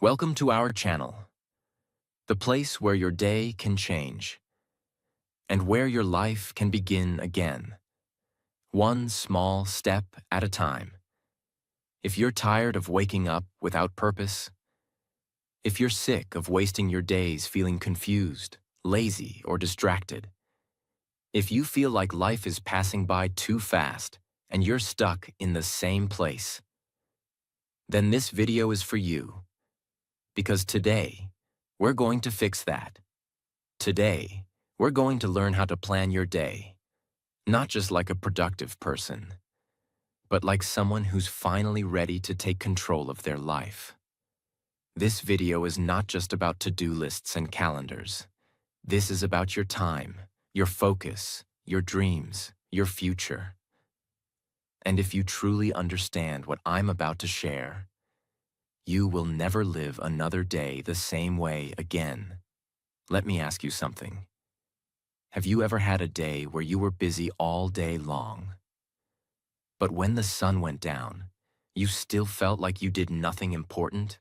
Welcome to our channel, the place where your day can change and where your life can begin again, one small step at a time. If you're tired of waking up without purpose, if you're sick of wasting your days feeling confused, lazy, or distracted, if you feel like life is passing by too fast and you're stuck in the same place, then this video is for you. Because today, we're going to fix that. Today, we're going to learn how to plan your day, not just like a productive person, but like someone who's finally ready to take control of their life. This video is not just about to-do lists and calendars. This is about your time, your focus, your dreams, your future. And if you truly understand what I'm about to share, you will never live another day the same way again. Let me ask you something. Have you ever had a day where you were busy all day long, but when the sun went down, you still felt like you did nothing important?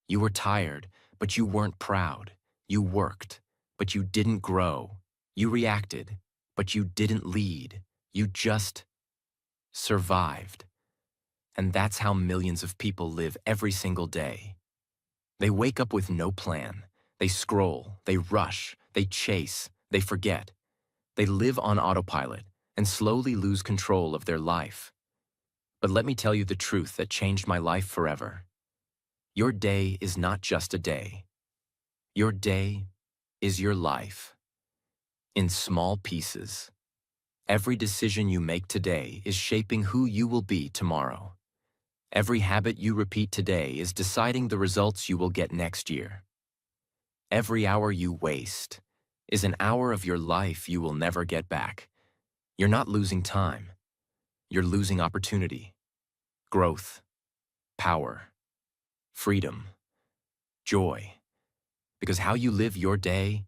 You were tired, but you weren't proud. You worked, but you didn't grow. You reacted, but you didn't lead. You just survived. And that's how millions of people live every single day. They wake up with no plan. They scroll, they rush, they chase, they forget. They live on autopilot and slowly lose control of their life. But let me tell you the truth that changed my life forever. Your day is not just a day. Your day is your life. In small pieces. Every decision you make today is shaping who you will be tomorrow. Every habit you repeat today is deciding the results you will get next year. Every hour you waste is an hour of your life you will never get back. You're not losing time. You're losing opportunity, growth, power, freedom, joy. Because how you live your day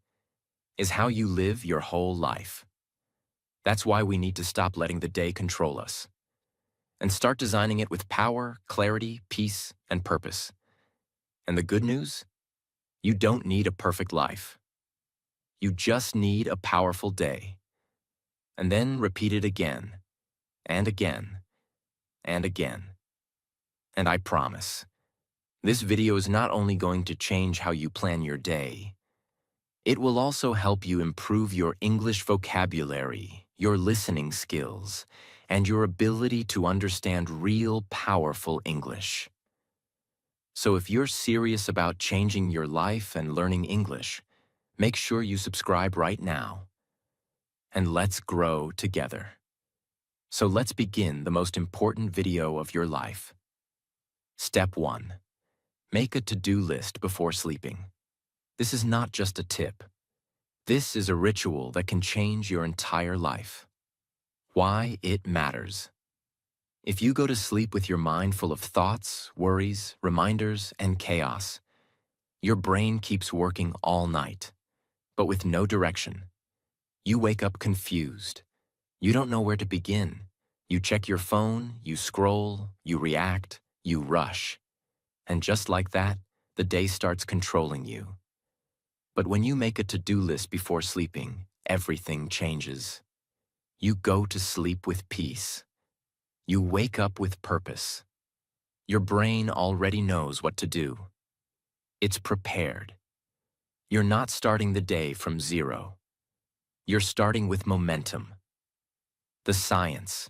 is how you live your whole life. That's why we need to stop letting the day control us and start designing it with power, clarity, peace, and purpose. And the good news? You don't need a perfect life. You just need a powerful day. And then repeat it again, and again, and again. And I promise, this video is not only going to change how you plan your day, it will also help you improve your English vocabulary, your listening skills, and your ability to understand real, powerful English. So if you're serious about changing your life and learning English, make sure you subscribe right now. And let's grow together. So let's begin the most important video of your life. Step 1. Make a to-do list before sleeping. This is not just a tip. This is a ritual that can change your entire life. Why it matters. If you go to sleep with your mind full of thoughts, worries, reminders, and chaos, your brain keeps working all night, but with no direction. You wake up confused. You don't know where to begin. You check your phone, you scroll, you react, you rush. And just like that, the day starts controlling you. But when you make a to-do list before sleeping, everything changes. You go to sleep with peace. You wake up with purpose. Your brain already knows what to do. It's prepared. You're not starting the day from zero. You're starting with momentum. The science.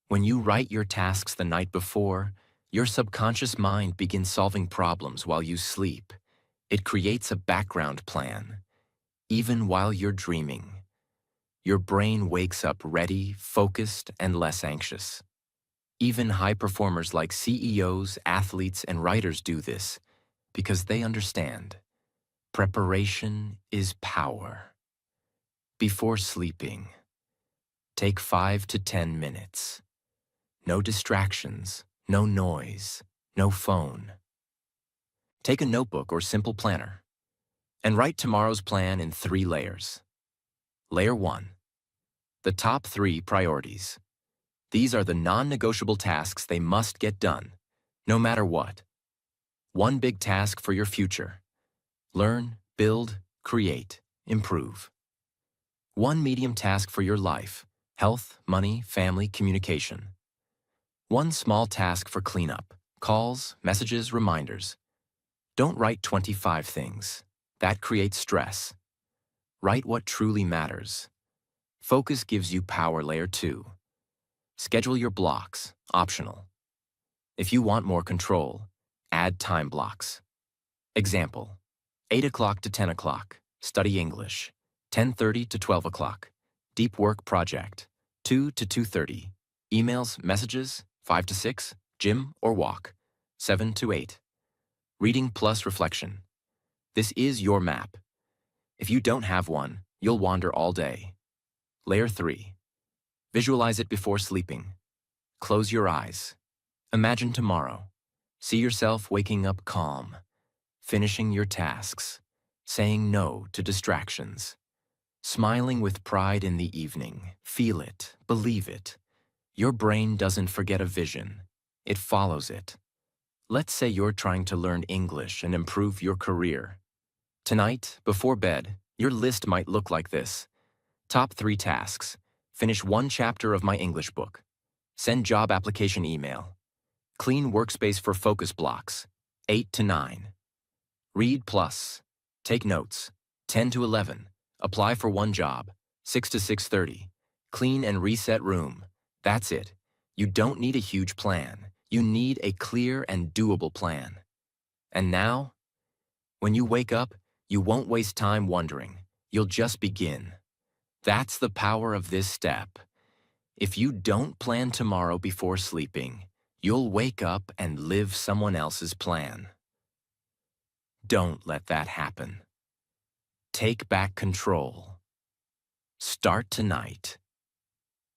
When you write your tasks the night before, your subconscious mind begins solving problems while you sleep. It creates a background plan. Even while you're dreaming, your brain wakes up ready, focused, and less anxious. Even high performers like CEOs, athletes, and writers do this because they understand. Preparation is power. Before sleeping, take 5 to 10 minutes. No distractions, no noise, no phone. Take a notebook or simple planner and write tomorrow's plan in 3 layers. Layer 1. The top 3 priorities. These are the non-negotiable tasks they must get done, no matter what. One big task for your future. Learn, build, create, improve. One medium task for your life. Health, money, family, communication. One small task for cleanup. Calls, messages, reminders. Don't write 25 things. That creates stress. Write what truly matters. Focus gives you power layer 2. Schedule your blocks, optional. If you want more control, add time blocks. Example, 8 o'clock to 10 o'clock, study English. 10:30 to 12 o'clock, deep work project. 2 to 2:30, emails, messages. 5 to 6, gym or walk. 7 to 8, reading plus reflection. This is your map. If you don't have one, you'll wander all day. Layer 3, visualize it before sleeping. Close your eyes. Imagine tomorrow. See yourself waking up calm, finishing your tasks, saying no to distractions, smiling with pride in the evening. Feel it, believe it. Your brain doesn't forget a vision, it follows it. Let's say you're trying to learn English and improve your career. Tonight, before bed, your list might look like this. Top 3 tasks. Finish 1 chapter of my English book. Send job application email. Clean workspace for focus blocks. 8 to 9. Read plus. Take notes. 10 to 11. Apply for 1 job. 6 to 6:30. Clean and reset room. That's it. You don't need a huge plan. You need a clear and doable plan. And now, when you wake up, you won't waste time wondering. You'll just begin. That's the power of this step. If you don't plan tomorrow before sleeping, you'll wake up and live someone else's plan. Don't let that happen. Take back control. Start tonight.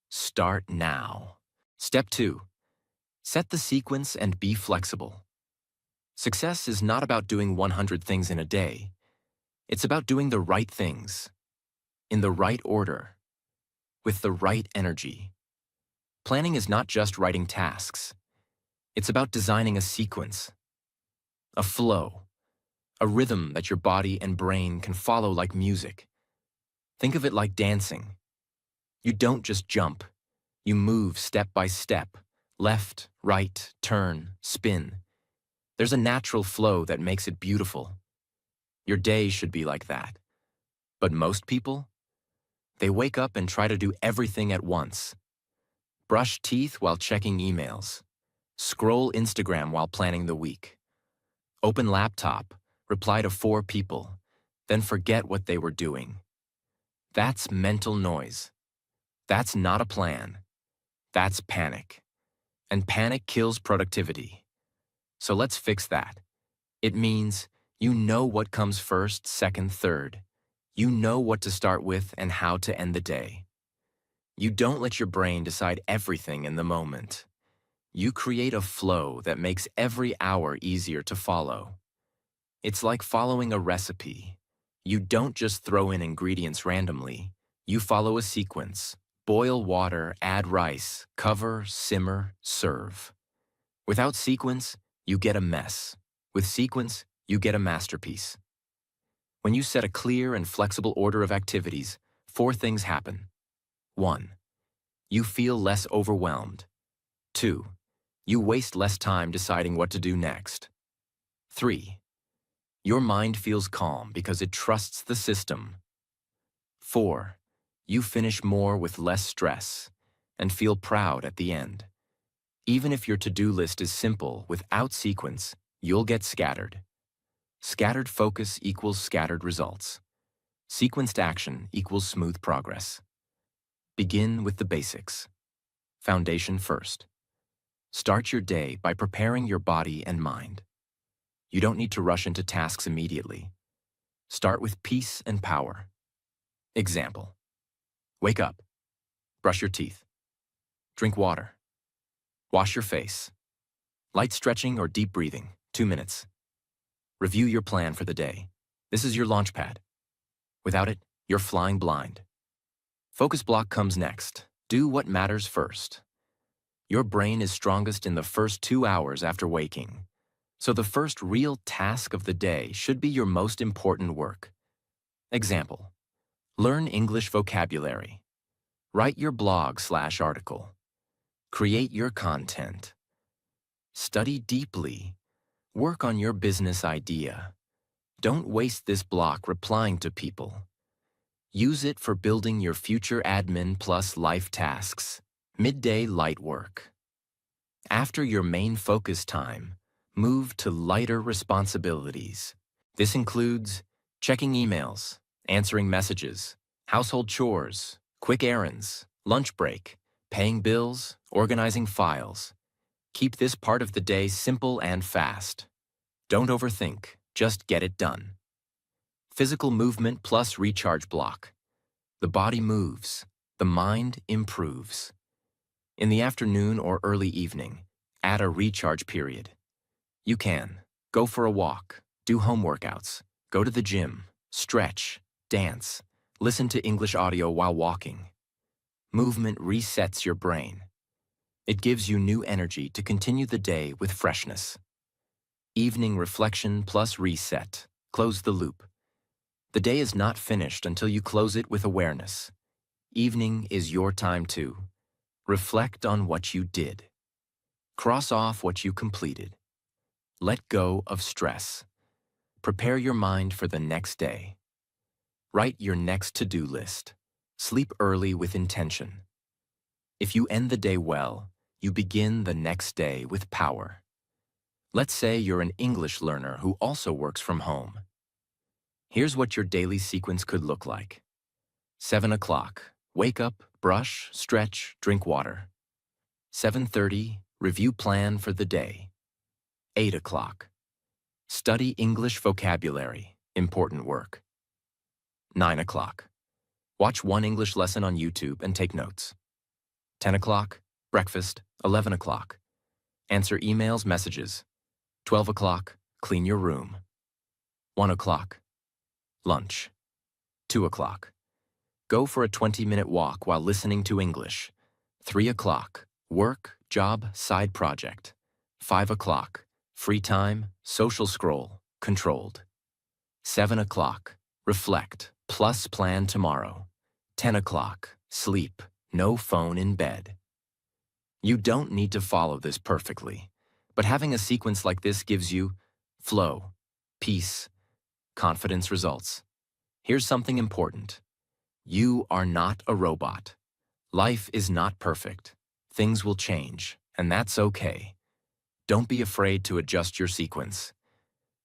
Start now. Step 2. Set the sequence and be flexible. Success is not about doing 100 things in a day. It's about doing the right things, in the right order, with the right energy. Planning is not just writing tasks. It's about designing a sequence, a flow, a rhythm that your body and brain can follow like music. Think of it like dancing. You don't just jump. You move step by step, left, right, turn, spin. There's a natural flow that makes it beautiful. Your day should be like that. But most people, they wake up and try to do everything at once. Brush teeth while checking emails. Scroll Instagram while planning the week. Open laptop, reply to 4 people, then forget what they were doing. That's mental noise. That's not a plan. That's panic. And panic kills productivity. So let's fix that. It means you know what comes first, second, third. You know what to start with and how to end the day. You don't let your brain decide everything in the moment. You create a flow that makes every hour easier to follow. It's like following a recipe. You don't just throw in ingredients randomly. You follow a sequence. Boil water, add rice, cover, simmer, serve. Without sequence, you get a mess. With sequence, you get a masterpiece. When you set a clear and flexible order of activities, 4 things happen. 1. You feel less overwhelmed. 2. You waste less time deciding what to do next. 3. Your mind feels calm because it trusts the system. 4. You finish more with less stress and feel proud at the end. Even if your to-do list is simple, without sequence, you'll get scattered. Scattered focus equals scattered results. Sequenced action equals smooth progress. Begin with the basics. Foundation first. Start your day by preparing your body and mind. You don't need to rush into tasks immediately. Start with peace and power. Example. Wake up. Brush your teeth. Drink water. Wash your face. Light stretching or deep breathing, 2 minutes. Review your plan for the day. This is your launch pad. Without it, you're flying blind. Focus block comes next. Do what matters first. Your brain is strongest in the first 2 hours after waking. So the first real task of the day should be your most important work. Example: learn English vocabulary. Write your blog/article. Create your content. Study deeply. Work on your business idea. Don't waste this block replying to people. Use it for building your future admin plus life tasks. Midday light work. After your main focus time, move to lighter responsibilities. This includes checking emails, answering messages, household chores, quick errands, lunch break, paying bills, organizing files. Keep this part of the day simple and fast. Don't overthink, just get it done. Physical movement plus recharge block. The body moves, the mind improves. In the afternoon or early evening, add a recharge period. You can go for a walk, do home workouts, go to the gym, stretch, dance, listen to English audio while walking. Movement resets your brain. It gives you new energy to continue the day with freshness. Evening reflection plus reset. Close the loop. The day is not finished until you close it with awareness. Evening is your time to reflect on what you did. Cross off what you completed. Let go of stress. Prepare your mind for the next day. Write your next to-do list. Sleep early with intention. If you end the day well, you begin the next day with power. Let's say you're an English learner who also works from home. Here's what your daily sequence could look like. 7 o'clock, wake up, brush, stretch, drink water. 7:30, review plan for the day. 8 o'clock, study English vocabulary, important work. 9 o'clock, watch one English lesson on YouTube and take notes. 10 o'clock, breakfast. 11 o'clock, answer emails, messages. 12 o'clock, clean your room. 1 o'clock, lunch. 2 o'clock, go for a 20-minute walk while listening to English. 3 o'clock, work, job, side project. 5 o'clock, free time, social scroll, controlled. 7 o'clock, reflect, plus plan tomorrow. 10 o'clock, sleep, no phone in bed. You don't need to follow this perfectly, but having a sequence like this gives you flow, peace, confidence, results. Here's something important. You are not a robot. Life is not perfect. Things will change, and that's okay. Don't be afraid to adjust your sequence.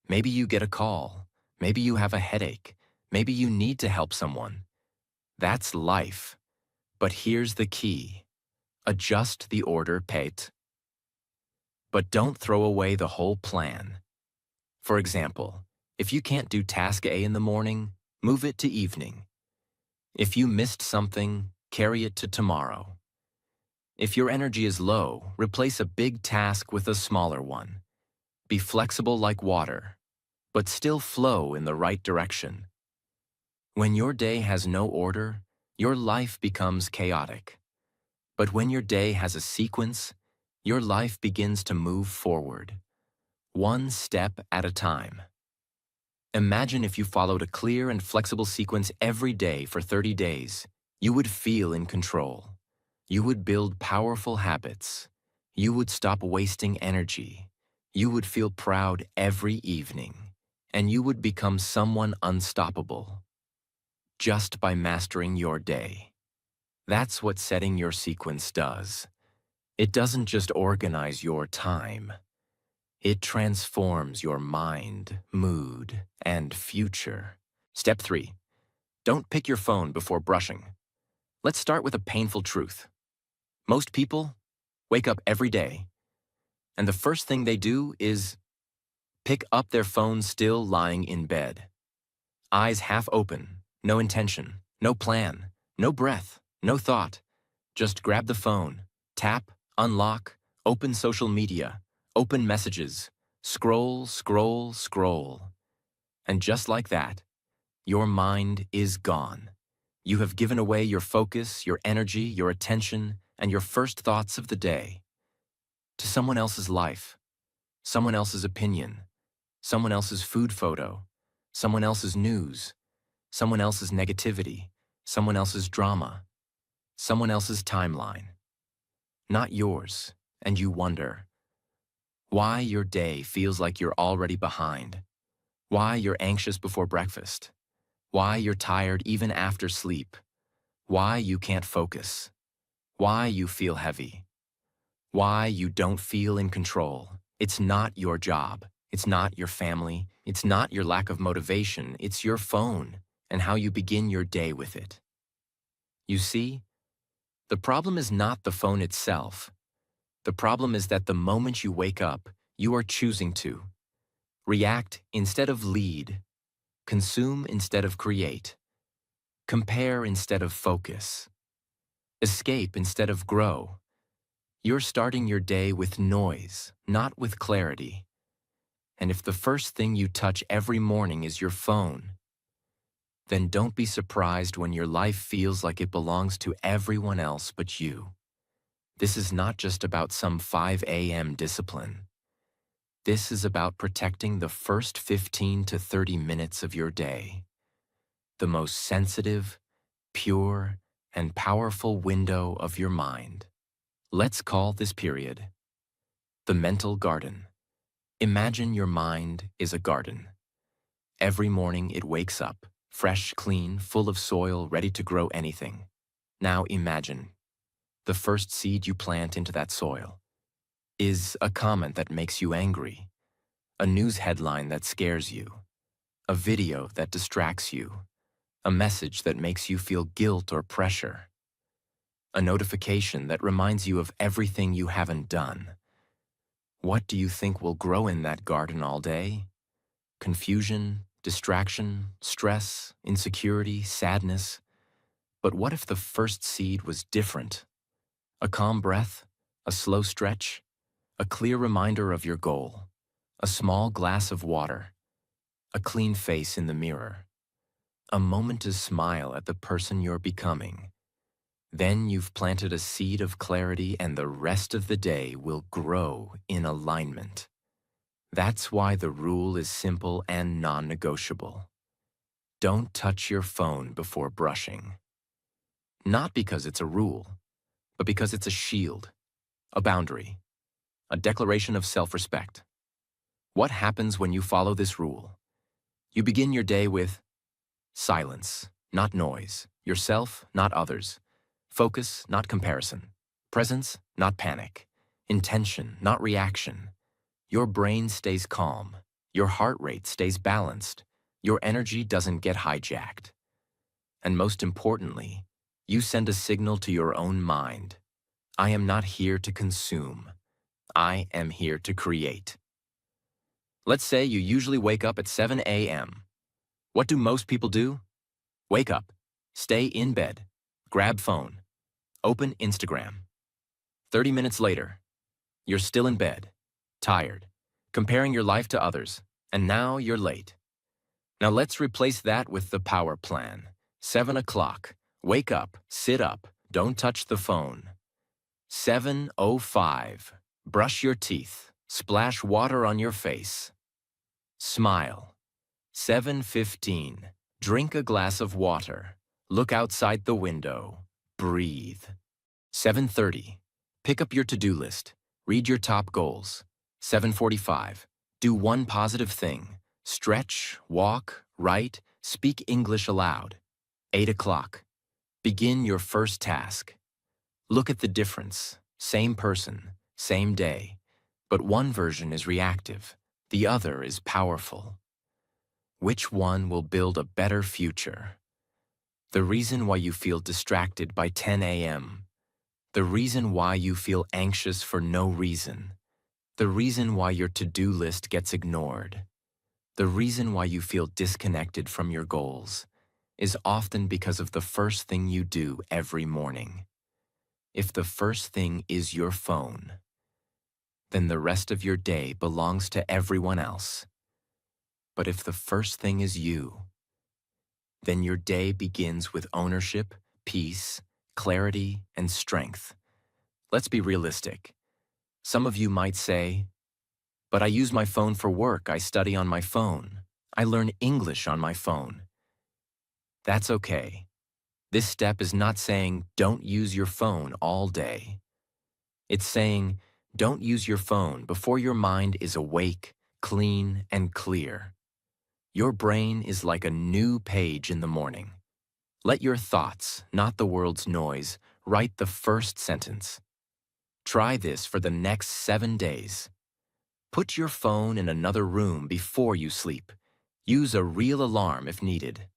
Maybe you get a call. Maybe you have a headache. Maybe you need to help someone. That's life. But here's the key. Adjust the order, Pate. But don't throw away the whole plan. For example, if you can't do task A in the morning, move it to evening. If you missed something, carry it to tomorrow. If your energy is low, replace a big task with a smaller one. Be flexible like water, but still flow in the right direction. When your day has no order, your life becomes chaotic. But when your day has a sequence, your life begins to move forward, one step at a time. Imagine if you followed a clear and flexible sequence every day for 30 days. You would feel in control. You would build powerful habits. You would stop wasting energy. You would feel proud every evening. And you would become someone unstoppable, just by mastering your day. That's what setting your sequence does. It doesn't just organize your time. It transforms your mind, mood, and future. Step 3. Don't pick your phone before brushing. Let's start with a painful truth. Most people wake up every day, and the first thing they do is pick up their phone still lying in bed. Eyes half open, no intention, no plan, no breath, no thought. Just grab the phone, tap, unlock, open social media, open messages, scroll, scroll, scroll. And just like that, your mind is gone. You have given away your focus, your energy, your attention, and your first thoughts of the day to someone else's life. someone else's opinion, someone else's food photo, someone else's news, someone else's negativity, someone else's drama, someone else's timeline, not yours, and you wonder why your day feels like you're already behind, why you're anxious before breakfast, why you're tired even after sleep, why you can't focus, why you feel heavy, why you don't feel in control. It's not your job. It's not your family. It's not your lack of motivation. It's your phone and how you begin your day with it. You see, the problem is not the phone itself. The problem is that the moment you wake up, you are choosing to react instead of lead, consume instead of create, compare instead of focus, escape instead of grow. You're starting your day with noise, not with clarity. And if the first thing you touch every morning is your phone, then don't be surprised when your life feels like it belongs to everyone else but you. This is not just about some 5 a.m. discipline. This is about protecting the first 15 to 30 minutes of your day, the most sensitive, pure, and powerful window of your mind. Let's call this period the mental garden. Imagine your mind is a garden. Every morning it wakes up, fresh, clean, full of soil, ready to grow anything. Now imagine the first seed you plant into that soil is a comment that makes you angry, a news headline that scares you, a video that distracts you, a message that makes you feel guilt or pressure, a notification that reminds you of everything you haven't done. What do you think will grow in that garden all day? Confusion, distraction, stress, insecurity, sadness. But what if the first seed was different? A calm breath, a slow stretch, a clear reminder of your goal, a small glass of water, a clean face in the mirror, a moment to smile at the person you're becoming. Then you've planted a seed of clarity, and the rest of the day will grow in alignment. That's why the rule is simple and non-negotiable. Don't touch your phone before brushing. Not because it's a rule, but because it's a shield, a boundary, a declaration of self-respect. What happens when you follow this rule? You begin your day with silence, not noise, yourself, not others, focus, not comparison, presence, not panic, intention, not reaction. Your brain stays calm, your heart rate stays balanced, your energy doesn't get hijacked. And most importantly, you send a signal to your own mind. I am not here to consume. I am here to create. Let's say you usually wake up at 7 a.m. What do most people do? Wake up, stay in bed, grab phone, open Instagram. 30 minutes later, you're still in bed, tired, comparing your life to others, and now you're late. Now let's replace that with the power plan. 7 o'clock, wake up, sit up, don't touch the phone. 7:05, brush your teeth, splash water on your face. Smile. 7:15, drink a glass of water, look outside the window, breathe. 7:30, pick up your to-do list, read your top goals. 7:45, do one positive thing, stretch, walk, write, speak English aloud. 8 o'clock, begin your first task. Look at the difference, same person, same day, but one version is reactive, the other is powerful. Which one will build a better future? The reason why you feel distracted by 10 a.m., the reason why you feel anxious for no reason, the reason why your to-do list gets ignored, the reason why you feel disconnected from your goals is often because of the first thing you do every morning. If the first thing is your phone, then the rest of your day belongs to everyone else. But if the first thing is you, then your day begins with ownership, peace, clarity, and strength. Let's be realistic. Some of you might say, But I use my phone for work. I study on my phone. I learn English on my phone. That's okay. This step is not saying don't use your phone all day. It's saying don't use your phone before your mind is awake, clean, and clear. Your brain is like a new page in the morning. Let your thoughts, not the world's noise, write the first sentence. Try this for the next 7 days. Put your phone in another room before you sleep. Use a real alarm if needed.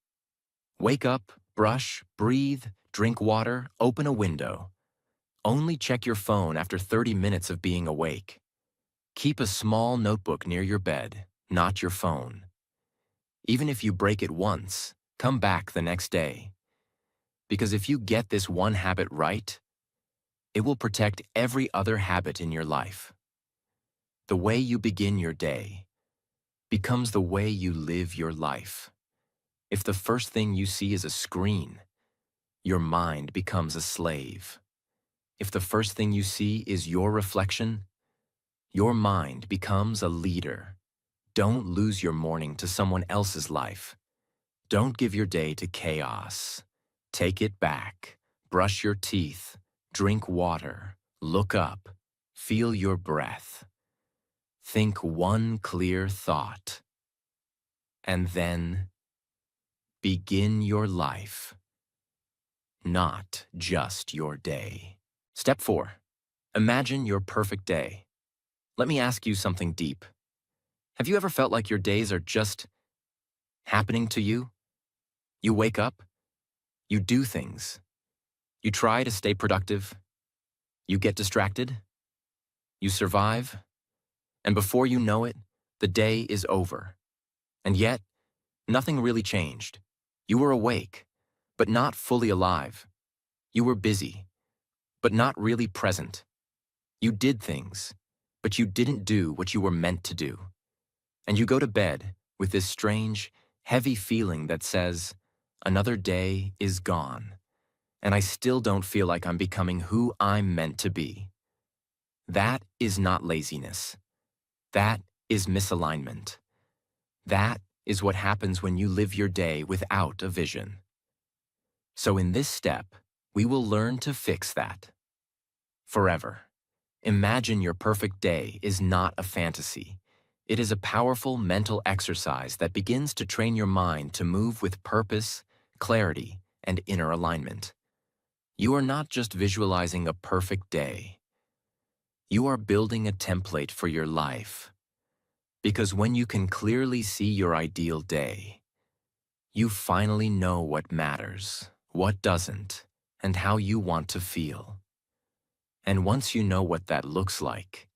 Wake up, brush, breathe, drink water, open a window. Only check your phone after 30 minutes of being awake. Keep a small notebook near your bed, not your phone. Even if you break it once, come back the next day. Because if you get this one habit right, it will protect every other habit in your life. The way you begin your day becomes the way you live your life. If the first thing you see is a screen, your mind becomes a slave. If the first thing you see is your reflection, your mind becomes a leader. Don't lose your morning to someone else's life. Don't give your day to chaos. Take it back. Brush your teeth. Drink water. Look up. Feel your breath. Think one clear thought. And then begin your life, not just your day. Step 4. Imagine your perfect day. Let me ask you something deep. Have you ever felt like your days are just happening to you? You wake up, you do things, you try to stay productive, you get distracted, you survive, and before you know it, the day is over. And yet, nothing really changed. You were awake, but not fully alive. You were busy, but not really present. You did things, but you didn't do what you were meant to do. And you go to bed with this strange, heavy feeling that says, another day is gone, and I still don't feel like I'm becoming who I'm meant to be. That is not laziness. That is misalignment. That is what happens when you live your day without a vision. So in this step, we will learn to fix that. Forever. Imagine your perfect day is not a fantasy. It is a powerful mental exercise that begins to train your mind to move with purpose, clarity, and inner alignment. You are not just visualizing a perfect day. You are building a template for your life. Because when you can clearly see your ideal day, you finally know what matters, what doesn't, and how you want to feel. And once you know what that looks like,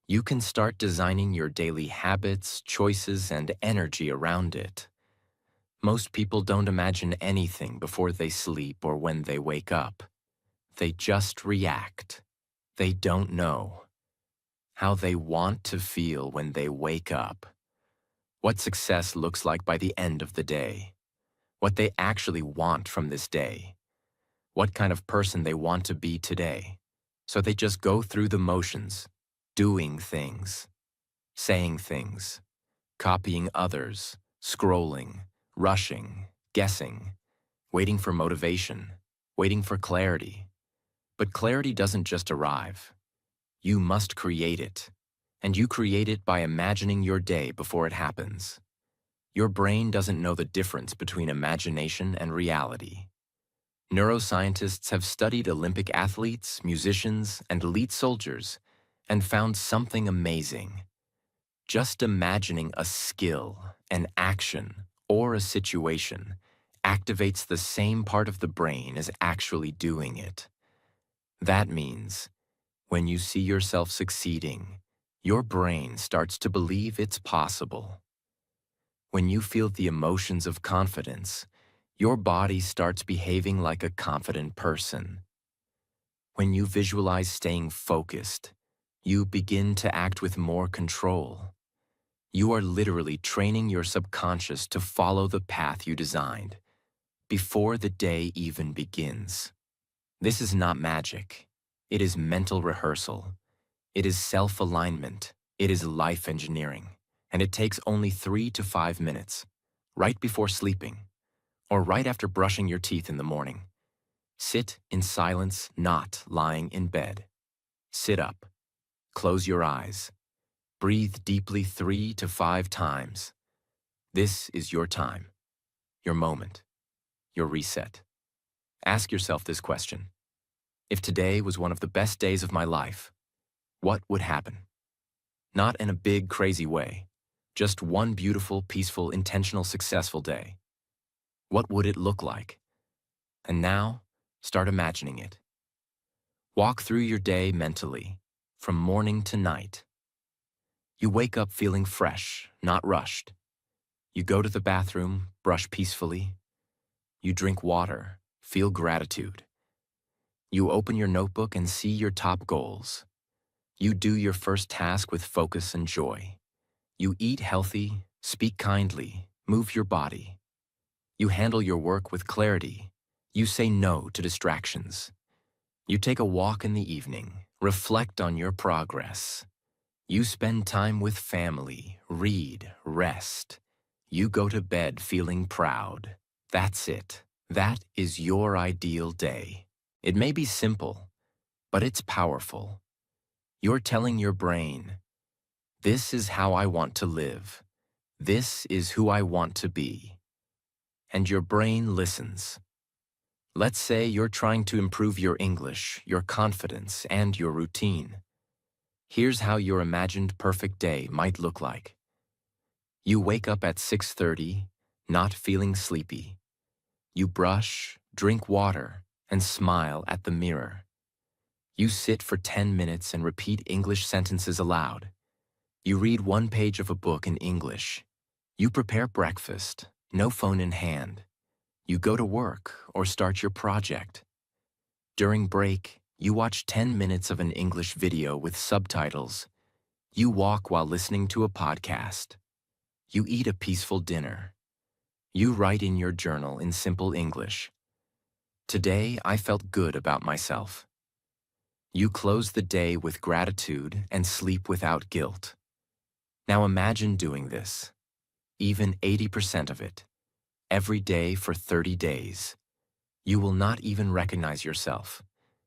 you can start designing your daily habits, choices, and energy around it. Most people don't imagine anything before they sleep or when they wake up. They just react. They don't know how they want to feel when they wake up, what success looks like by the end of the day, what they actually want from this day, what kind of person they want to be today. So they just go through the motions, doing things, saying things, copying others, scrolling, rushing, guessing, waiting for motivation, waiting for clarity. But clarity doesn't just arrive. You must create it. And you create it by imagining your day before it happens. Your brain doesn't know the difference between imagination and reality. Neuroscientists have studied Olympic athletes, musicians, and elite soldiers and found something amazing. Just imagining a skill, an action, or a situation activates the same part of the brain as actually doing it. That means, when you see yourself succeeding, your brain starts to believe it's possible. When you feel the emotions of confidence, your body starts behaving like a confident person. When you visualize staying focused, you begin to act with more control. You are literally training your subconscious to follow the path you designed before the day even begins. This is not magic. It is mental rehearsal. It is self-alignment. It is life engineering, and it takes only 3 to 5 minutes, right before sleeping, or right after brushing your teeth in the morning. Sit in silence, not lying in bed. Sit up. Close your eyes. Breathe deeply 3 to 5 times. This is your time, your moment, your reset. Ask yourself this question. If today was one of the best days of my life, what would happen? Not in a big, crazy way. Just one beautiful, peaceful, intentional, successful day. What would it look like? And now, start imagining it. Walk through your day mentally, from morning to night. You wake up feeling fresh, not rushed. You go to the bathroom, brush peacefully. You drink water, feel gratitude. You open your notebook and see your top goals. You do your first task with focus and joy. You eat healthy, speak kindly, move your body. You handle your work with clarity. You say no to distractions. You take a walk in the evening, reflect on your progress. You spend time with family, read, rest. You go to bed feeling proud. That's it. That is your ideal day. It may be simple, but it's powerful. You're telling your brain, this is how I want to live. This is who I want to be. And your brain listens. Let's say you're trying to improve your English, your confidence, and your routine. Here's how your imagined perfect day might look like. You wake up at 6:30, not feeling sleepy. You brush, drink water, and smile at the mirror. You sit for 10 minutes and repeat English sentences aloud. You read one page of a book in English. You prepare breakfast, no phone in hand. You go to work or start your project. During break, you watch 10 minutes of an English video with subtitles. You walk while listening to a podcast. You eat a peaceful dinner. You write in your journal in simple English. Today, I felt good about myself. You close the day with gratitude and sleep without guilt. Now imagine doing this, even 80% of it, every day for 30 days. You will not even recognize yourself.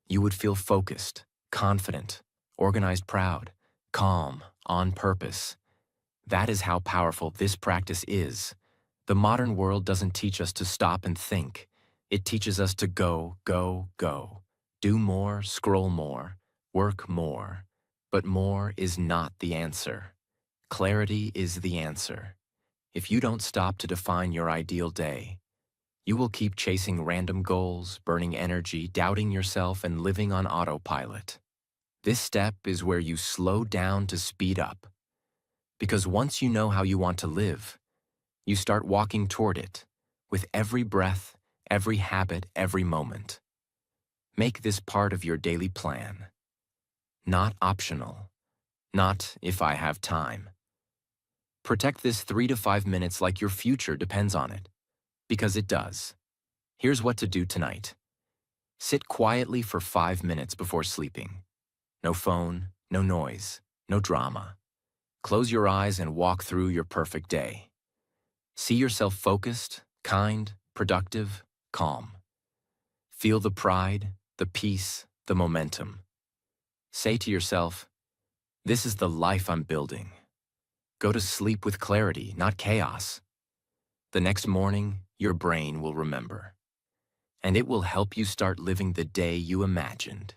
You would feel focused, confident, organized, proud, calm, on purpose. That is how powerful this practice is. The modern world doesn't teach us to stop and think. It teaches us to go, go, go. Do more, scroll more, work more. But more is not the answer. Clarity is the answer. If you don't stop to define your ideal day, you will keep chasing random goals, burning energy, doubting yourself, and living on autopilot. This step is where you slow down to speed up. Because once you know how you want to live, you start walking toward it, with every breath, every habit, every moment. Make this part of your daily plan. Not optional. Not if I have time. Protect this 3 to 5 minutes like your future depends on it. Because it does. Here's what to do tonight. Sit quietly for 5 minutes before sleeping. No phone, no noise, no drama. Close your eyes and walk through your perfect day. See yourself focused, kind, productive, calm. Feel the pride, the peace, the momentum. Say to yourself, this is the life I'm building. Go to sleep with clarity, not chaos. The next morning, your brain will remember. And it will help you start living the day you imagined.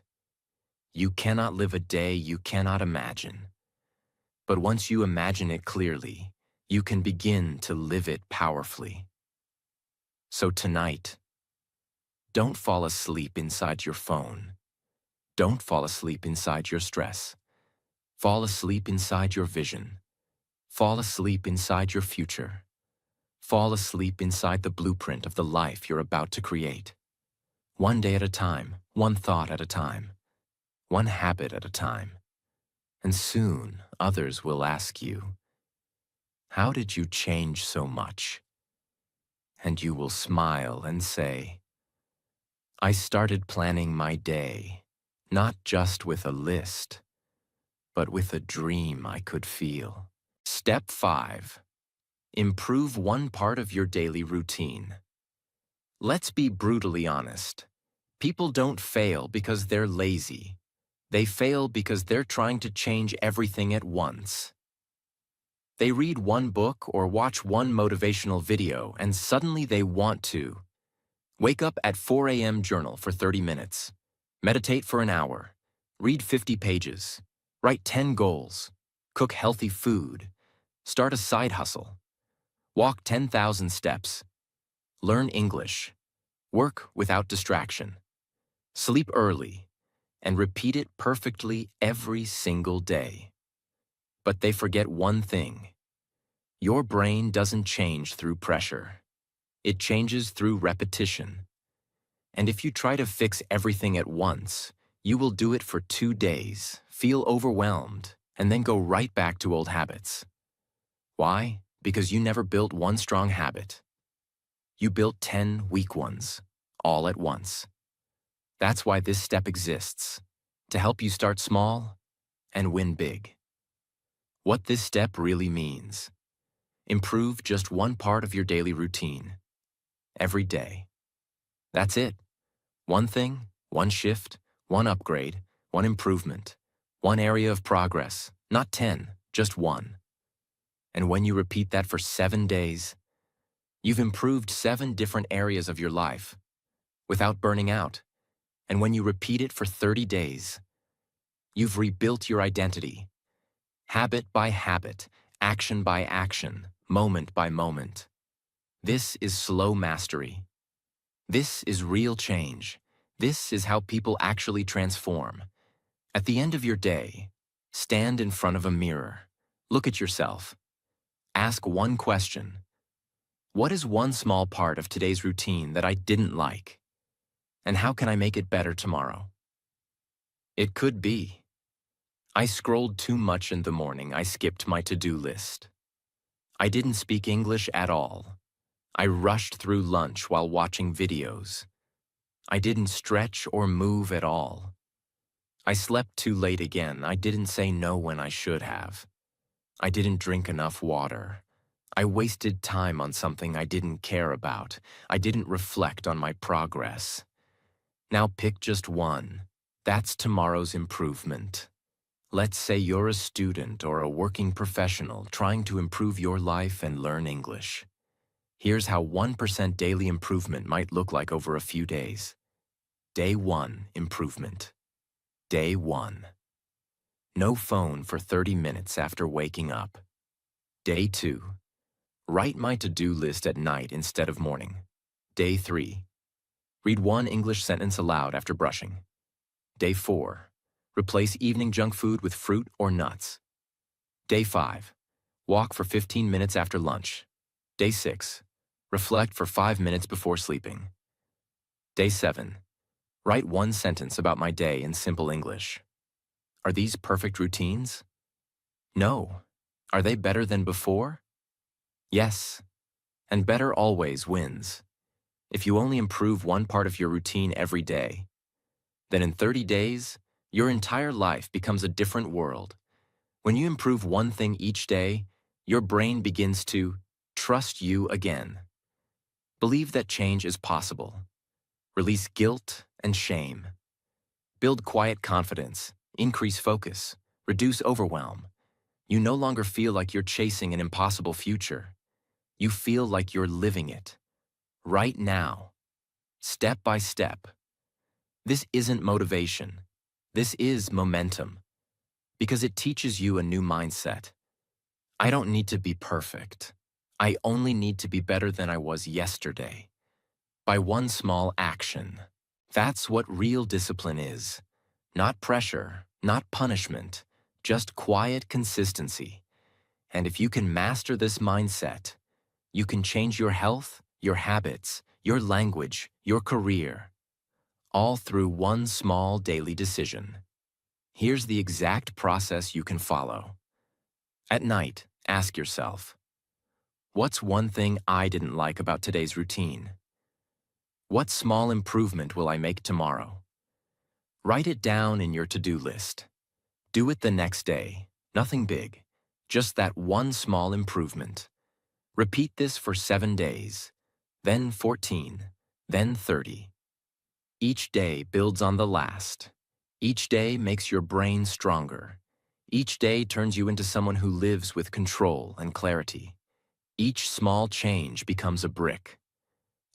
You cannot live a day you cannot imagine. But once you imagine it clearly, you can begin to live it powerfully. So tonight, don't fall asleep inside your phone. Don't fall asleep inside your stress. Fall asleep inside your vision. Fall asleep inside your future. Fall asleep inside the blueprint of the life you're about to create. One day at a time, one thought at a time, one habit at a time. And soon others will ask you, how did you change so much? And you will smile and say, I started planning my day, not just with a list, but with a dream I could feel. Step 5. Improve one part of your daily routine. Let's be brutally honest. People don't fail because they're lazy. They fail because they're trying to change everything at once. They read one book or watch one motivational video and suddenly they want to wake up at 4 a.m. journal for 30 minutes, meditate for an hour, read 50 pages, write 10 goals, cook healthy food, start a side hustle, walk 10,000 steps, learn English, work without distraction, sleep early, and repeat it perfectly every single day. But they forget one thing. Your brain doesn't change through pressure. It changes through repetition. And if you try to fix everything at once, you will do it for 2 days, feel overwhelmed, and then go right back to old habits. Why? Because you never built one strong habit. You built 10 weak ones, all at once. That's why this step exists, to help you start small and win big. What this step really means: improve just one part of your daily routine, every day. That's it. One thing, one shift, one upgrade, one improvement, one area of progress, not 10, just one. And when you repeat that for 7 days, you've improved 7 different areas of your life without burning out. And when you repeat it for 30 days, you've rebuilt your identity, habit by habit, action by action, moment by moment. This is slow mastery. This is real change. This is how people actually transform. At the end of your day, stand in front of a mirror. Look at yourself. Ask one question. What is one small part of today's routine that I didn't like? And how can I make it better tomorrow? It could be: I scrolled too much in the morning. I skipped my to-do list. I didn't speak English at all. I rushed through lunch while watching videos. I didn't stretch or move at all. I slept too late again. I didn't say no when I should have. I didn't drink enough water. I wasted time on something I didn't care about. I didn't reflect on my progress. Now pick just one. That's tomorrow's improvement. Let's say you're a student or a working professional trying to improve your life and learn English. Here's how 1% daily improvement might look like over a few days. Day 1, improvement. Day 1. No phone for 30 minutes after waking up. Day 2. Write my to-do list at night instead of morning. Day 3. Read one English sentence aloud after brushing. Day 4. Replace evening junk food with fruit or nuts. Day 5. Walk for 15 minutes after lunch. Day 6. Reflect for 5 minutes before sleeping. Day 7. Write one sentence about my day in simple English. Are these perfect routines? No. Are they better than before? Yes. And better always wins. If you only improve one part of your routine every day, then in 30 days, your entire life becomes a different world. When you improve one thing each day, your brain begins to trust you again. Believe that change is possible. Release guilt and shame. Build quiet confidence, increase focus, reduce overwhelm. You no longer feel like you're chasing an impossible future. You feel like you're living it. Right now. Step by step. This isn't motivation. This is momentum. Because it teaches you a new mindset. I don't need to be perfect. I only need to be better than I was yesterday. By one small action. That's what real discipline is. Not pressure, not punishment, just quiet consistency. And if you can master this mindset, you can change your health, your habits, your language, your career, all through one small daily decision. Here's the exact process you can follow. At night, ask yourself, what's one thing I didn't like about today's routine? What small improvement will I make tomorrow? Write it down in your to-do list. Do it the next day. Nothing big, just that one small improvement. Repeat this for 7 days, then 14, then 30. Each day builds on the last. Each day makes your brain stronger. Each day turns you into someone who lives with control and clarity. Each small change becomes a brick.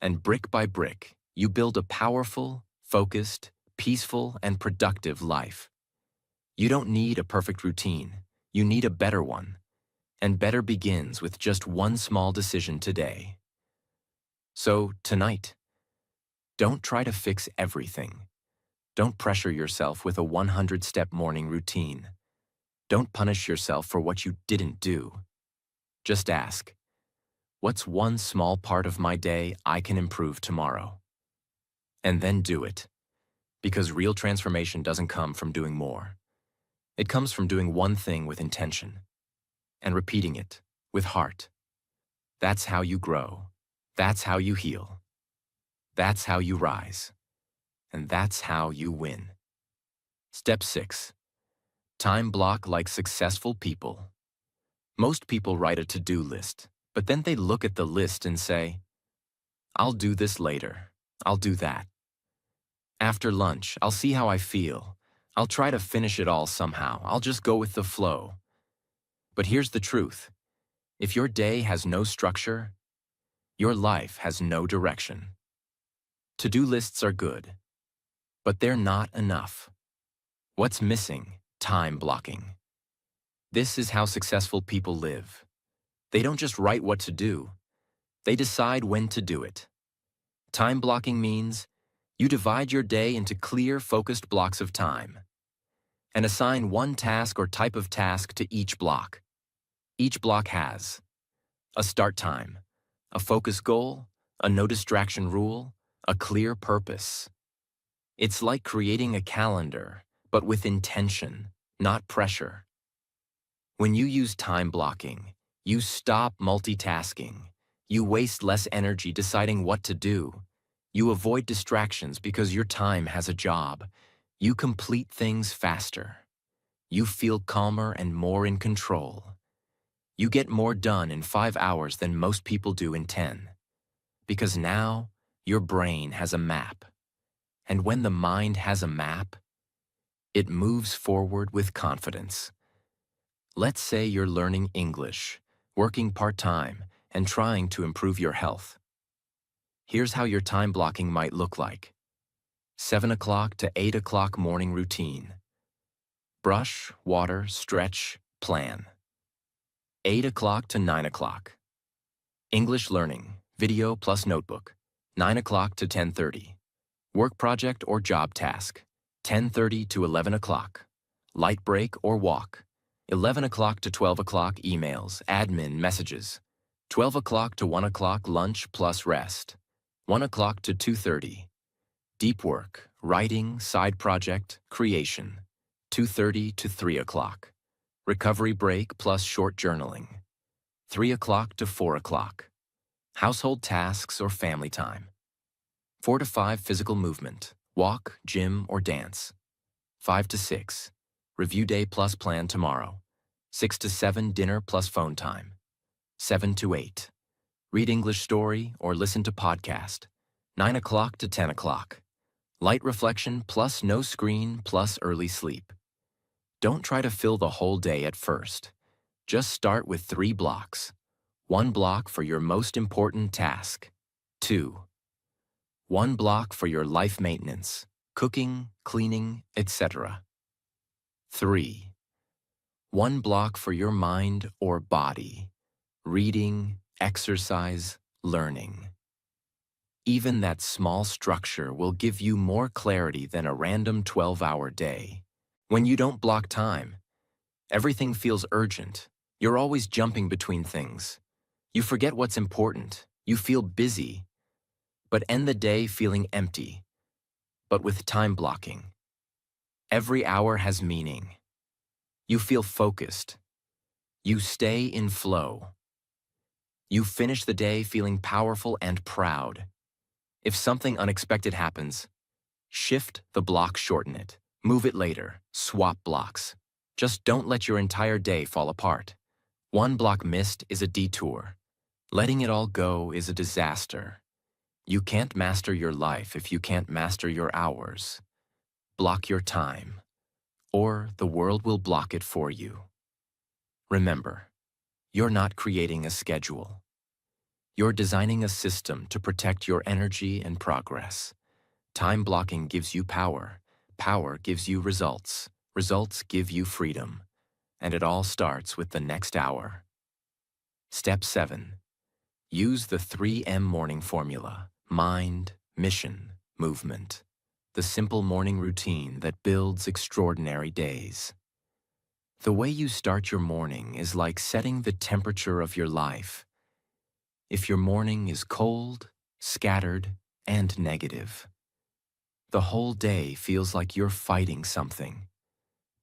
And brick by brick, you build a powerful, focused, peaceful, and productive life. You don't need a perfect routine. You need a better one. And better begins with just one small decision today. So, tonight, don't try to fix everything. Don't pressure yourself with a 100-step morning routine. Don't punish yourself for what you didn't do. Just ask, what's one small part of my day I can improve tomorrow? And then do it. Because real transformation doesn't come from doing more. It comes from doing one thing with intention and repeating it with heart. That's how you grow. That's how you heal. That's how you rise. And that's how you win. Step 6. Time block like successful people. Most people write a to-do list, but then they look at the list and say, I'll do this later. I'll do that. After lunch, I'll see how I feel. I'll try to finish it all somehow. I'll just go with the flow. But here's the truth. If your day has no structure, your life has no direction. To-do lists are good, but they're not enough. What's missing? Time blocking. This is how successful people live. They don't just write what to do. They decide when to do it. Time blocking means you divide your day into clear, focused blocks of time and assign one task or type of task to each block. Each block has a start time, a focus goal, a no distraction rule, a clear purpose. It's like creating a calendar, but with intention, not pressure. When you use time blocking, you stop multitasking. You waste less energy deciding what to do. You avoid distractions because your time has a job. You complete things faster. You feel calmer and more in control. You get more done in 5 hours than most people do in 10. Because now, your brain has a map. And when the mind has a map, it moves forward with confidence. Let's say you're learning English, working part-time, and trying to improve your health. Here's how your time blocking might look like. 7 o'clock to 8 o'clock morning routine. Brush, water, stretch, plan. 8 o'clock to 9 o'clock. English learning, video plus notebook. 9 o'clock to 10:30. Work project or job task. 10:30 to 11 o'clock. Light break or walk. 11 o'clock to 12 o'clock emails, admin, messages. 12 o'clock to 1 o'clock lunch plus rest. 1 o'clock to 2:30. Deep work, writing, side project, creation. 2:30 to 3 o'clock. Recovery break plus short journaling. 3 o'clock to 4 o'clock. Household tasks or family time. 4 to 5 physical movement, walk, gym, or dance. 5 to 6. Review day plus plan tomorrow. 6 to 7 dinner plus phone time. 7 to 8. Read English story or listen to podcast. 9 o'clock to 10 o'clock. Light reflection plus no screen plus early sleep. Don't try to fill the whole day at first. Just start with 3 blocks. 1 block for your most important task. 2. 1 block for your life maintenance, cooking, cleaning, etc. 3. 1 block for your mind or body, reading, exercise, learning. Even that small structure will give you more clarity than a random 12-hour day. When you don't block time, everything feels urgent. You're always jumping between things. You forget what's important. You feel busy, but end the day feeling empty. But with time blocking, every hour has meaning. You feel focused. You stay in flow. You finish the day feeling powerful and proud. If something unexpected happens, shift the block, shorten it. Move it later. Swap blocks. Just don't let your entire day fall apart. One block missed is a detour. Letting it all go is a disaster. You can't master your life if you can't master your hours. Block your time, or the world will block it for you. Remember, you're not creating a schedule. You're designing a system to protect your energy and progress. Time blocking gives you power. Power gives you results. Results give you freedom. And it all starts with the next hour. Step 7. Use the 3M morning formula. Mind, mission, movement. The simple morning routine that builds extraordinary days. The way you start your morning is like setting the temperature of your life. If your morning is cold, scattered, and negative, the whole day feels like you're fighting something.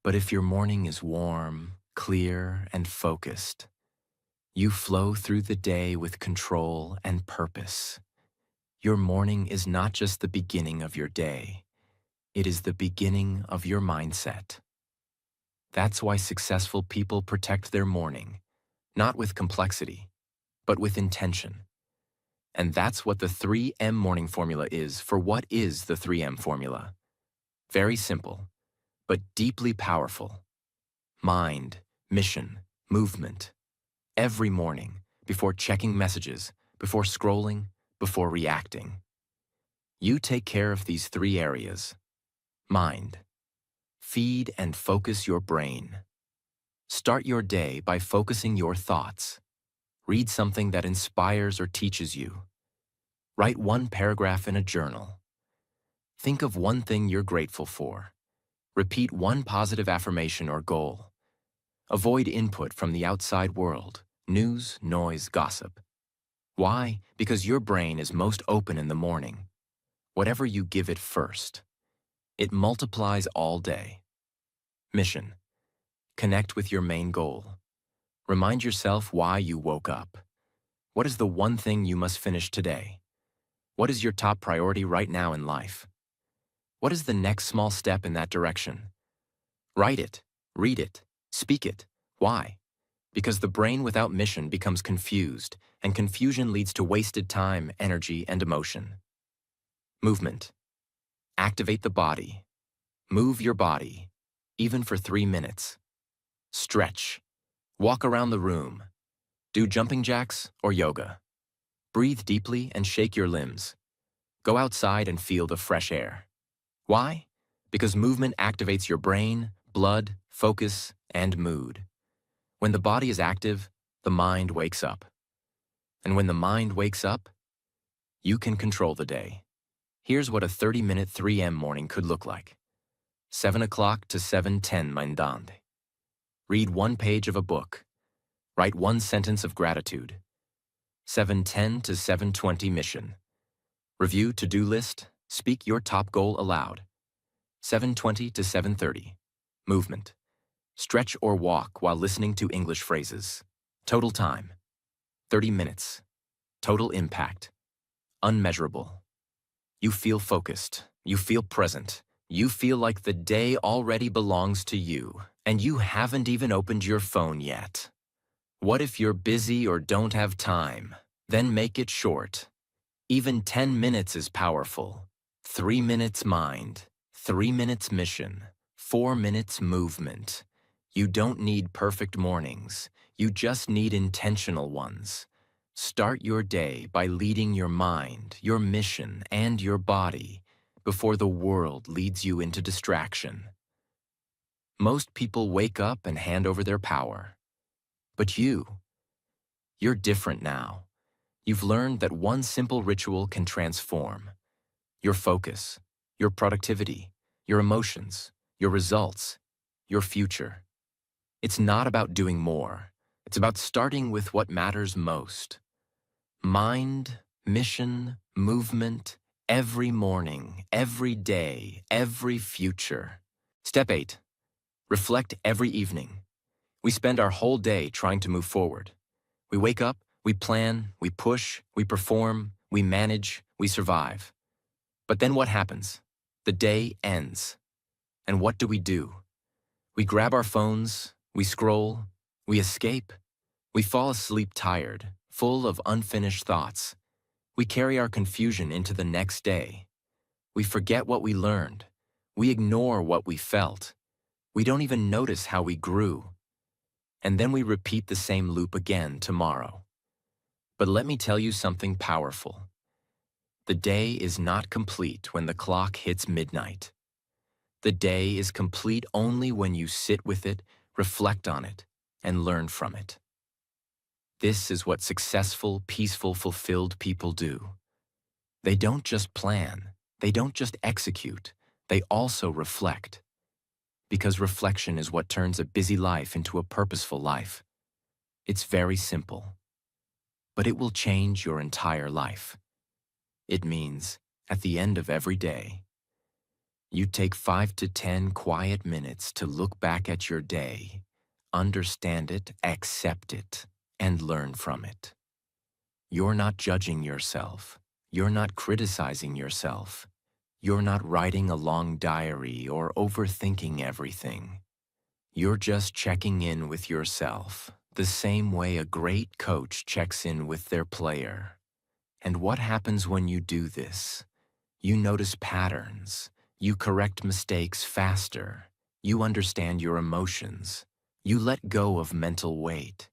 But if your morning is warm, clear, and focused, you flow through the day with control and purpose. Your morning is not just the beginning of your day. It is the beginning of your mindset. That's why successful people protect their morning, not with complexity, but with intention. And that's what the 3M morning formula is. For what is the 3M formula? Very simple, but deeply powerful. Mind, mission, movement. Every morning, before checking messages, before scrolling, before reacting. You take care of these 3 areas. Mind. Feed and focus your brain. Start your day by focusing your thoughts. Read something that inspires or teaches you. Write one paragraph in a journal. Think of one thing you're grateful for. Repeat one positive affirmation or goal. Avoid input from the outside world, news, noise, gossip. Why? Because your brain is most open in the morning. Whatever you give it first, it multiplies all day. Mission. Connect with your main goal. Remind yourself why you woke up. What is the one thing you must finish today? What is your top priority right now in life? What is the next small step in that direction? Write it, read it, speak it. Why? Because the brain without mission becomes confused, and confusion leads to wasted time, energy, and emotion. Movement. Activate the body. Move your body, even for 3 minutes. Stretch. Walk around the room. Do jumping jacks or yoga. Breathe deeply and shake your limbs. Go outside and feel the fresh air. Why? Because movement activates your brain, blood, focus, and mood. When the body is active, the mind wakes up. And when the mind wakes up, you can control the day. Here's what a 30-minute 3M morning could look like. 7 o'clock to 7:10 Mindand. Read one page of a book. Write one sentence of gratitude. 7:10 to 7:20 mission. Review to-do list. Speak your top goal aloud. 7:20 to 7:30. Movement. Stretch or walk while listening to English phrases. Total time. 30 minutes. Total impact. Unmeasurable. You feel focused. You feel present. You feel like the day already belongs to you, and you haven't even opened your phone yet. What if you're busy or don't have time? Then make it short. Even 10 minutes is powerful. 3 minutes mind, 3 minutes mission, 4 minutes movement. You don't need perfect mornings. You just need intentional ones. Start your day by leading your mind, your mission, and your body before the world leads you into distraction. Most people wake up and hand over their power. But you're different now. You've learned that one simple ritual can transform your focus, your productivity, your emotions, your results, your future. It's not about doing more. It's about starting with what matters most. Mind, mission, movement, every morning, every day, every future. Step 8. Reflect every evening. We spend our whole day trying to move forward. We wake up, we plan, we push, we perform, we manage, we survive. But then what happens? The day ends. And what do? We grab our phones, we scroll, we escape, we fall asleep tired, full of unfinished thoughts. We carry our confusion into the next day. We forget what we learned. We ignore what we felt. We don't even notice how we grew. And then we repeat the same loop again tomorrow. But let me tell you something powerful. The day is not complete when the clock hits midnight. The day is complete only when you sit with it, reflect on it, and learn from it. This is what successful, peaceful, fulfilled people do. They don't just plan, they don't just execute, they also reflect. Because reflection is what turns a busy life into a purposeful life. It's very simple, but it will change your entire life. It means, at the end of every day, you take 5 to 10 quiet minutes to look back at your day, understand it, accept it, and learn from it. You're not judging yourself. You're not criticizing yourself. You're not writing a long diary or overthinking everything. You're just checking in with yourself, the same way a great coach checks in with their player. And what happens when you do this? You notice patterns. You correct mistakes faster. You understand your emotions. You let go of mental weight.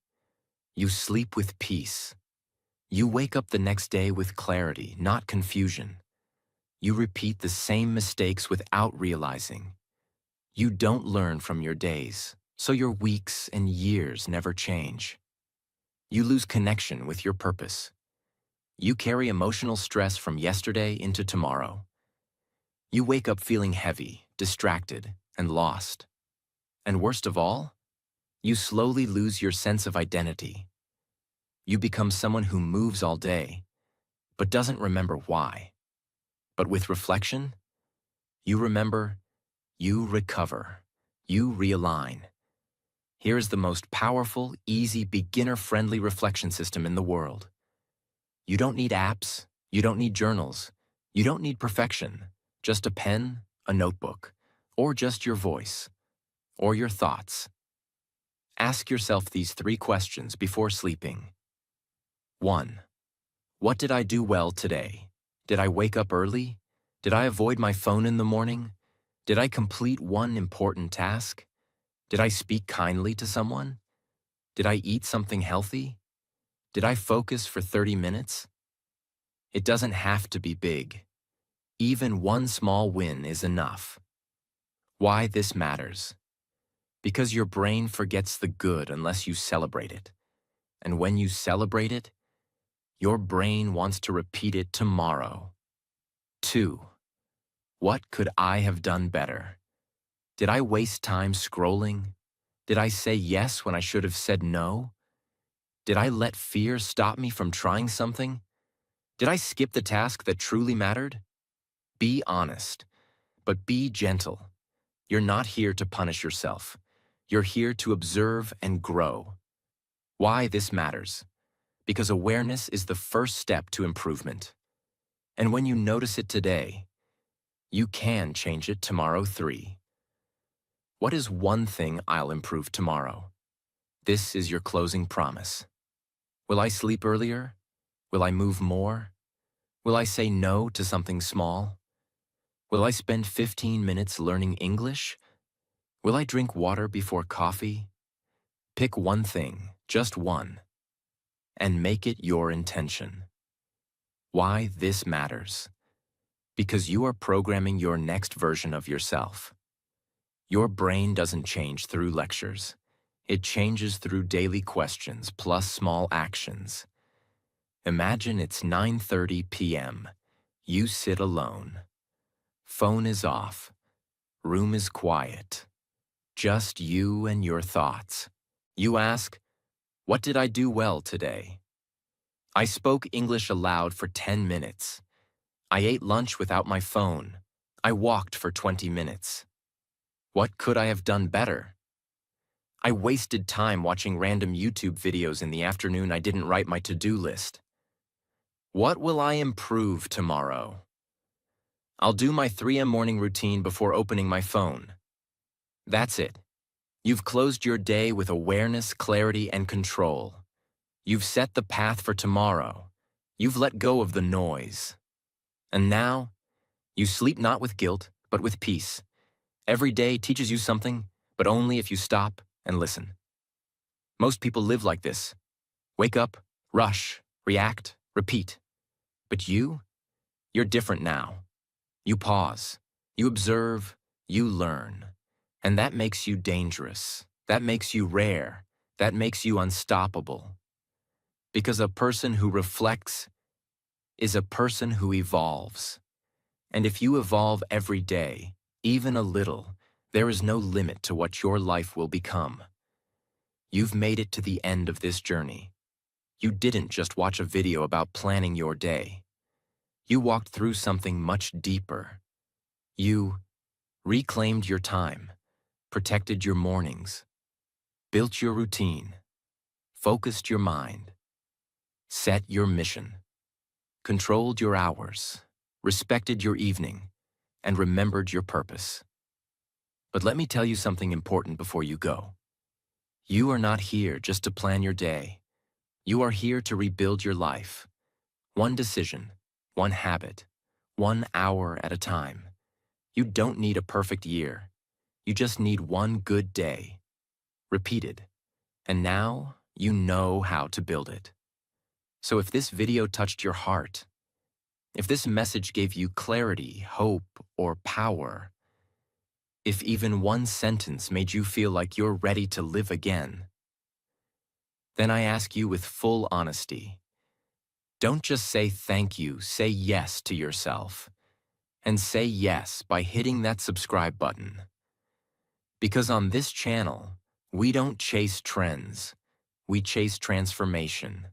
You sleep with peace. You wake up the next day with clarity, not confusion. You repeat the same mistakes without realizing. You don't learn from your days, so your weeks and years never change. You lose connection with your purpose. You carry emotional stress from yesterday into tomorrow. You wake up feeling heavy, distracted, and lost. And worst of all, you slowly lose your sense of identity. You become someone who moves all day, but doesn't remember why. But with reflection, you remember, you recover, you realign. Here is the most powerful, easy, beginner-friendly reflection system in the world. You don't need apps, you don't need journals, you don't need perfection, just a pen, a notebook, or just your voice, or your thoughts. Ask yourself these 3 questions before sleeping. 1. What did I do well today? Did I wake up early? Did I avoid my phone in the morning? Did I complete one important task? Did I speak kindly to someone? Did I eat something healthy? Did I focus for 30 minutes? It doesn't have to be big. Even one small win is enough. Why this matters? Because your brain forgets the good unless you celebrate it. And when you celebrate it, your brain wants to repeat it tomorrow. 2. What could I have done better? Did I waste time scrolling? Did I say yes when I should have said no? Did I let fear stop me from trying something? Did I skip the task that truly mattered? Be honest, but be gentle. You're not here to punish yourself. You're here to observe and grow. Why this matters? Because awareness is the first step to improvement. And when you notice it today, you can change it tomorrow. 3. What is one thing I'll improve tomorrow? This is your closing promise. Will I sleep earlier? Will I move more? Will I say no to something small? Will I spend 15 minutes learning English? Will I drink water before coffee? Pick one thing, just one, and make it your intention. Why this matters? Because you are programming your next version of yourself. Your brain doesn't change through lectures. It changes through daily questions plus small actions. Imagine it's 9:30 p.m. You sit alone. Phone is off. Room is quiet. Just you and your thoughts. You ask, what did I do well today? I spoke English aloud for 10 minutes. I ate lunch without my phone. I walked for 20 minutes. What could I have done better? I wasted time watching random YouTube videos in the afternoon. I didn't write my to-do list. What will I improve tomorrow? I'll do my 3 a.m. morning routine before opening my phone. That's it. You've closed your day with awareness, clarity, and control. You've set the path for tomorrow. You've let go of the noise. And now, you sleep not with guilt, but with peace. Every day teaches you something, but only if you stop and listen. Most people live like this. Wake up, rush, react, repeat. But you're different now. You pause, you observe, you learn. And that makes you dangerous. That makes you rare. That makes you unstoppable. Because a person who reflects is a person who evolves. And if you evolve every day, even a little, there is no limit to what your life will become. You've made it to the end of this journey. You didn't just watch a video about planning your day. You walked through something much deeper. You reclaimed your time, protected your mornings, built your routine, focused your mind, set your mission, controlled your hours, respected your evening, and remembered your purpose. But let me tell you something important before you go. You are not here just to plan your day. You are here to rebuild your life. One decision, one habit, 1 hour at a time. You don't need a perfect year. You just need one good day. Repeated. And now you know how to build it. So if this video touched your heart, if this message gave you clarity, hope, or power, if even one sentence made you feel like you're ready to live again, then I ask you with full honesty, don't just say thank you, say yes to yourself. And say yes by hitting that subscribe button. Because on this channel, we don't chase trends, we chase transformation.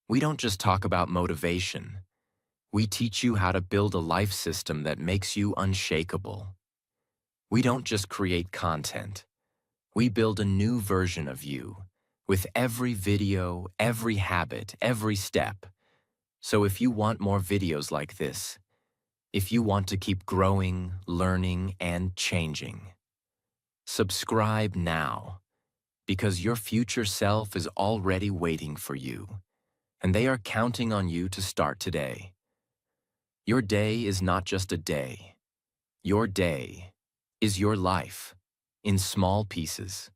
We don't just talk about motivation. We teach you how to build a life system that makes you unshakable. We don't just create content. We build a new version of you with every video, every habit, every step. So if you want more videos like this, if you want to keep growing, learning, and changing, subscribe now, because your future self is already waiting for you, and they are counting on you to start today. Your day is not just a day. Your day is your life, in small pieces.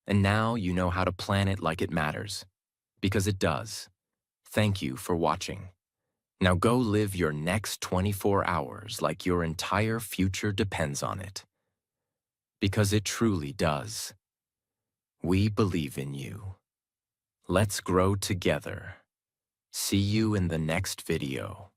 And now you know how to plan it like it matters, because it does. Thank you for watching. Now go live your next 24 hours like your entire future depends on it. Because it truly does. We believe in you. Let's grow together. See you in the next video.